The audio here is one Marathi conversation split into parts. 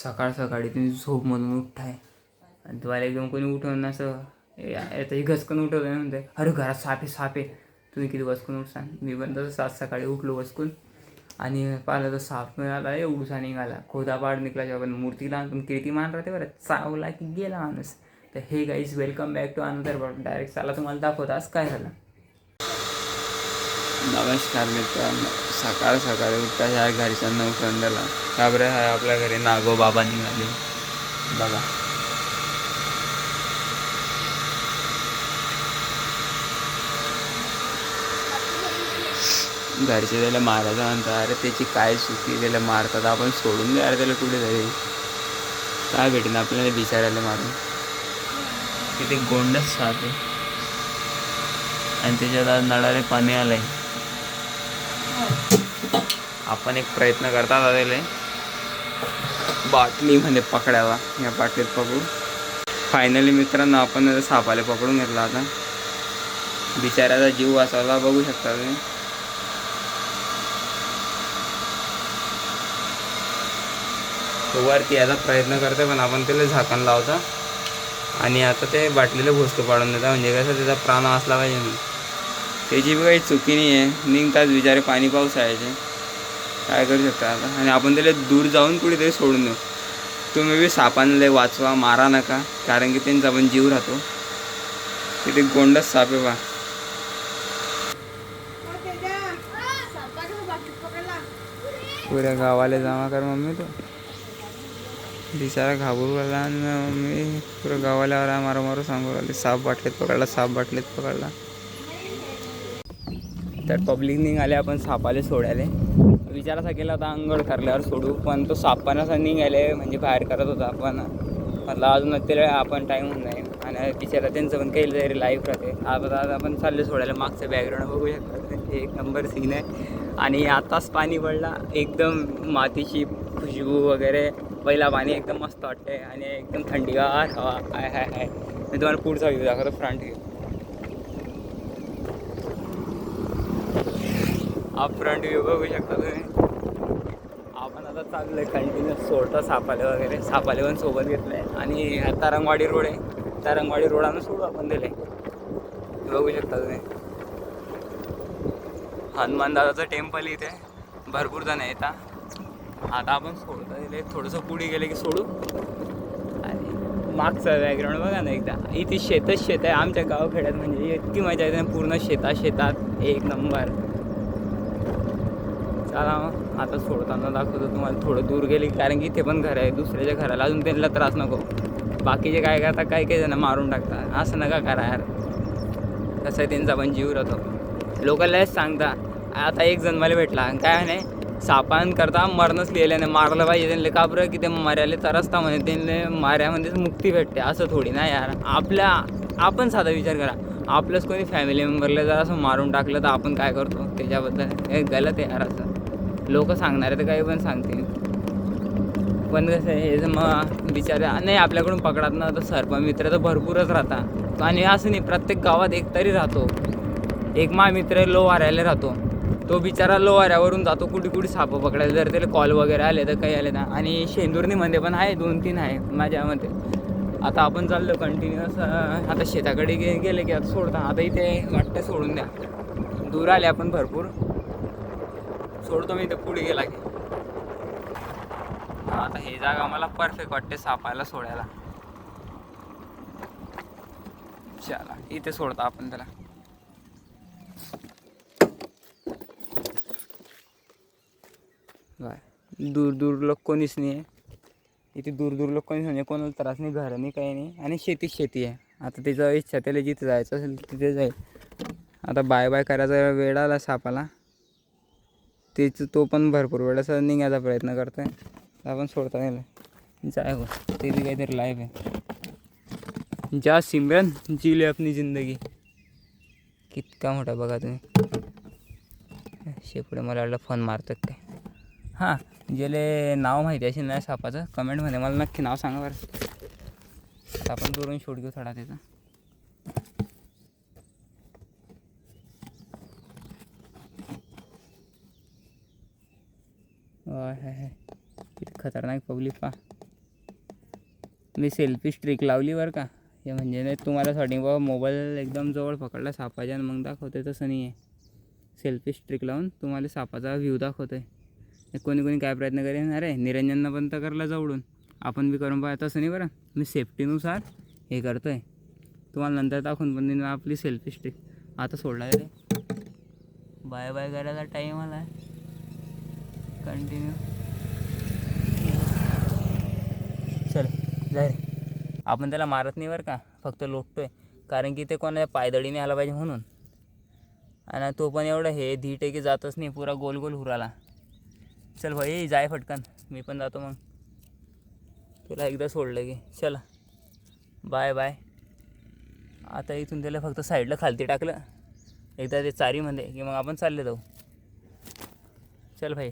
सकाळ सकाळी तुम्ही झोपमधून उठताय आणि तुम्हाला एकदम कोणी उठवून असं आता घसकन उठवलं आहे म्हणते, अरे घरात साप आहे साप आहे. तुम्ही किती वसकून उठसान. मी पण तसं 7 सकाळी उठलो वसकून आणि पाहिलं तर साप मिळाला, एवढूसा निघाला. खोदापाड निघला जेव्हा पण मूर्तीला पण किती मान राहते बरं, चावला की गेला माणूस. तर हे guys welcome back to another blog. Direct चला तुम्हाला दाखवता आज काय झालं. नमस्कार मित्रांनो, सकाळ सकाळी उठता ह्या घरच्यांना उठवून दिला. त्याबरे आहे आपल्या घरी नागो बाबा निघाले बघा. घरचे त्याला मारायचं म्हणतात. अरे त्याची काय चुकी, त्याला मारतात आपण सोडून द्या त्याला कुठे जाईल. काय भेटेन आपल्याला बिचारायला मारून. तिथे गोंडच साप आहे आणि त्याच्यात आज नळाले पाणी आलंय. आपण एक प्रयत्न करतात आलेले बाटलीमध्ये पकडावा. या बाटलीत पकडू. फायनली मित्रांनो आपण सापाला पकडून घेतला. आता बिचाऱ्याचा जीव वाचवला, बघू शकता तुम्ही. तो वरती याचा प्रयत्न करते पण आपण त्याला झाकण लावता आणि आता ते बाटलीला भोसतो पाडून देता. म्हणजे कसं त्याचा प्राण वाचला पाहिजे मी. त्याची बी काही चुकी नाही आहे. निघतात बिचारे पाणी पावसाळ्याचे, काय करू शकता आता. आणि आपण त्याला दूर जाऊन कुठेतरी सोडून देऊ. तुम्ही बी सापांना वाचवा, मारा नका, कारण की त्यांचा पण जीव राहतो. तिथे गोंडच साप आहे बा. पुऱ्या गावाला जमा कर मम्मी. तो बिचारा घाबरू लागला आणि मम्मी पुऱ्या गावाला मारू मारू सांगू लागले, साप बाटलीत पकडला, साप बाटलीत पकडला. तर पब्लिक निघाले आपण सापाले सोडायला. विचार असा केला होता अंघोळ करल्यावर सोडू, पण तो साप पण असा निघाले म्हणजे बाहेर करत होता. आपण म्हटलं अजून त्याला आपण टाईम होऊन जाईल आणि बिचारा त्यांचं पण काही तरी लाईफ राहते. आज आपण चालले सोडायला. मागचं बॅकग्राऊंड बघू शकता, एक नंबर सीन आहे. आणि आताच पाणी पडला, एकदम मातीची खुशबू वगैरे. पहिला पाणी एकदम मस्त वाटते आणि एकदम थंडीगार हवा. हाय हाय हाय. मी तुम्हाला पुढचा व्ह्यू दाखवतो, फ्रंट व्ह्यू. हा फ्रंट व्ह्यू बघू शकता तुम्ही. आपण आता चाललोय कंटिन्यू सोडता सापाले वगैरे. सापाले पण सोबत घेतलं आहे आणि हा तरंगवाडी रोड आहे. तरंगवाडी रोडानं सोडू आपण दिले. बघू शकता तुम्ही हनुमान दादाचं टेम्पल इथे. भरपूर जण येतात. आता आपण सोडता दिले, थोडंसं पुढे गेले की सोडू. आणि मागचं बॅकग्राऊंड बघा ना एकदा. इथे शेतच शेत आहे आमच्या गावखेड्यात. म्हणजे इतकी मजा येते पूर्ण शेतात एक नंबर. चला मग आता सोडताना दाखवतो तुम्हाला. थोडं दूर गेले कारण की इथे पण घर आहे दुसऱ्याच्या घराला, अजून त्यांना त्रास नको. बाकीचे काय करतात, काही काही जण मारून टाकतात. असं नका करा यार. कसं आहे त्यांचा पण जीव राहतो. लोकांनाच सांगता. आता एक जण मला भेटला, काय नाही सापांकरता मरणच लिहिलं नाही, मारलं पाहिजे त्यांना. का बरं की ते मर्याले तरसता म्हणे, त्यांना माऱ्यामध्येच मुक्ती भेटते. असं थोडी ना यार. आपण साधा विचार करा, आपलंच कोणी फॅमिली मेंबरला जर असं मारून टाकलं तर आपण काय करतो. त्याच्याबद्दल हे गलत आहे यार. असं लोक सांगणारे तर काही पण सांगतील, पण कसं आहे हे मग बिचारे नाही आपल्याकडून पकडत ना. तर सर्पमित्र तर भरपूरच राहतात. आणि असं नाही प्रत्येक गावात एक तरी राहतो. एक मित्र लो वाऱ्याला राहतो. तो बिचारा लो वाऱ्यावरून जातो कुठे सापं पकडायला. जर त्याला कॉल वगैरे आले तर काही आले ना. आणि शेंदुर्णीमध्ये पण आहे 2-3 आहे माझ्यामध्ये. आता आपण चाललो कंटिन्युअस. आता शेताकडे गेले की आता सोडता. आता इथे वाटतं सोडून द्या. दूर आले आपण भरपूर. सोडतो मी इथे पुढे गेला की. आता हे जागा मला परफेक्ट वाटते सापायला सोडायला. चला इथे सोडता आपण त्याला. दूर दूर लोक कोणीच नाही आहे इथे. दूर दूर लोक कोणीच म्हणजे कोणाला त्रास नाही, घर नाही, काही नाही. आणि शेती आहे. आता त्याचं इच्छा, त्याला जिथे जायचं असेल तिथे जाईल. आता बाय बाय करायचा वेळ आला सापाला. तो पण भरपूर वेळेस निघायचा प्रयत्न करतोय. आपण सोडता गेलं जाय हो. ते बी काहीतरी लाईफ आहे. जा सिमरन, जी ले अपनी जिंदगी. कितका मोठा बघा तुम्ही. शेपुढे मला वाटलं फोन मारतात काय. हां, ज्याला नाव माहिती असेल नाही सापाचं कमेंटमध्ये मला नक्की नाव सांगा बरं. आता आपण दुरून शूट घेऊ थोडा त्याचा. किती खतरनाक पब्लिक पा. मी सेल्फी स्ट्रिक लावली बरं का. हे म्हणजे नाही तुम्हाला स्टार्टिंग बाबा मोबाईल एकदम जवळ पकडला सापाच्या आणि मग दाखवते तसं नाही आहे. सेल्फी स्ट्रिक लावून तुम्हाला सापाचा व्ह्यू दाखवतो आहे. कोणी कोणी काय प्रयत्न करेन, अरे निरंजननं पण तर करला जवळून, आपण बी करून पाहिजे तसं नाही बरं. मी सेफ्टीनुसार हे करतो आहे, तुम्हाला नंतर दाखवून पण देईन आपली सेल्फी स्ट्रिक. आता सोडला रे, बाय बाय करायला टाईम आला आहे. कंटिन्यू चल जाय. आपण त्याला मारत नाही बरं का, फक्त लोटतोय, कारण की ते कोणाच्या पायदळीने आला पाहिजे म्हणून. आणि तो पण एवढं हे धीट आहे की जातच नाही, पुरा गोल गोल हुराला. चल भाई जाय फटकन, मी पण जातो मग. तुला एकदा सोडलं की चला बाय बाय. आता इथून त्याला फक्त साईडला खालती टाकलं एकदा ते चारीमध्ये की मग आपण चालले जाऊ. चल भाई.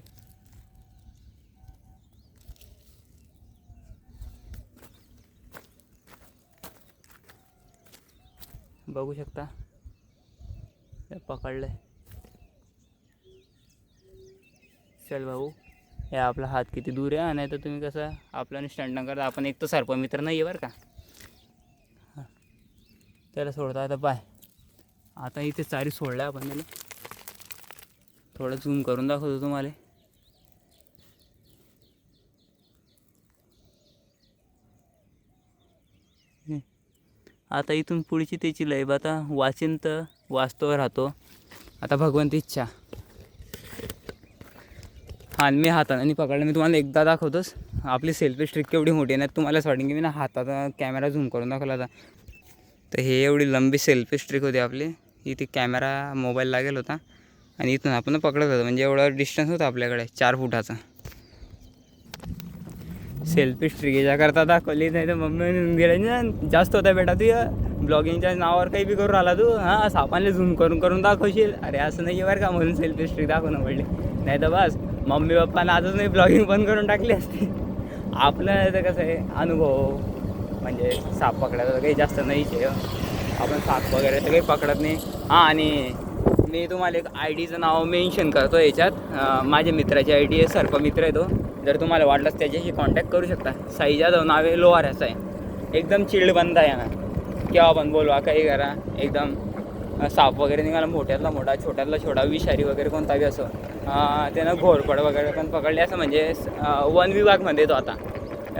बघू शकता पकडलं आहे. चल भाऊ, हे आपला हात किती दूर आहे. नाही तर तुम्ही कसं आपल्याला स्टंट करता, आपण एक तर सर्पमित्र नाही आहे बरं का. हां त्याला सोडता आता बाय. आता इथे चारी सोडल्या आपण त्याला, थोडं झूम करून दाखवतो तुम्हाला. आता इथून पुढची त्याची लयब आता वाचीन तर वाचतो राहतो. आता भगवंत इच्छा. हां मी हाताने पकडलं, मी तुम्हाला एकदा दाखवतोच. आपली सेल्फी स्ट्रिक केवढी मोठी नाही तुम्हाला स्टार्टिंग की मी ना हातात कॅमेरा झूम करून दाखवला होता. तर हे एवढी लंबी सेल्फी स्ट्रिक होती आपली. इथे कॅमेरा मोबाईल लागेल होता आणि इथून आपण पकडत होतो, म्हणजे एवढा डिस्टन्स होता आपल्याकडे 4 फुटाचा. सेल्फी स्ट्रिक याच्याकरता दाखवली, नाही तर मम्मी निरंजन जास्त होता बेटा तू ब्लॉगिंगच्या नावावर काही बी करून राहिला तू. हां सापानले झूम करून करून दाखवशील. अरे असं नाही बरं का, म्हणून सेल्फी स्ट्रिक दाखवणं पडले. नाही तर बस मम्मी पप्पाला आजच नाही ब्लॉगिंग बंद करून टाकली असते. आपलं तर कसं आहे अनुभव, म्हणजे साप पकडायचा काही जास्त नाहीच आहे. आपण साप वगैरे तर काही पकडत नाही. हां आणि मी तुम्हाला एक ID चं नाव मेन्शन करतो याच्यात. माझ्या मित्राची ID आहे, सर्पमित्र आहे तो. जर तुम्हाला वाटलंच त्याच्याशी कॉन्टॅक्ट करू शकता. साई जाधव नाव आहे, लोहाऱ्याचं आहे. एकदम चिल्ड बंद आहे ना, केव्हा पण बोलवा काही करा. एकदम साप वगैरे निघाला मोठ्यातला मोठा छोट्यातला छोटा विषारी वगैरे कोणता बी असो, त्यानं घोरपड वगैरे पण पकडले. असं म्हणजे वन विभागमध्ये तो आता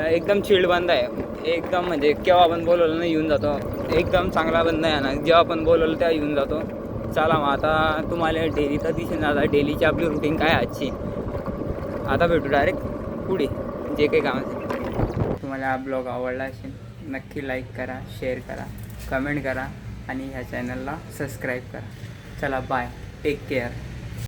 एकदम चिल्ड बंद आहे. एकदम म्हणजे केव्हा आपण बोलवलं ना येऊन जातो. एकदम चांगला बंद आहे ना, जेव्हा आपण बोलवलं तेव्हा येऊन जातो. चला मग आता तुम्हाला डेली तर दिसेल आता डेलीची आपली रुटीन काय आजची. आता भेटू डायरेक्ट पुढे जे काही काम असेल. तुम्हाला हा ब्लॉग आवडला असेल नक्की लाईक करा, शेअर करा, कमेंट करा आणि ह्या चॅनलला सबस्क्राईब करा. चला बाय, टेक केअर.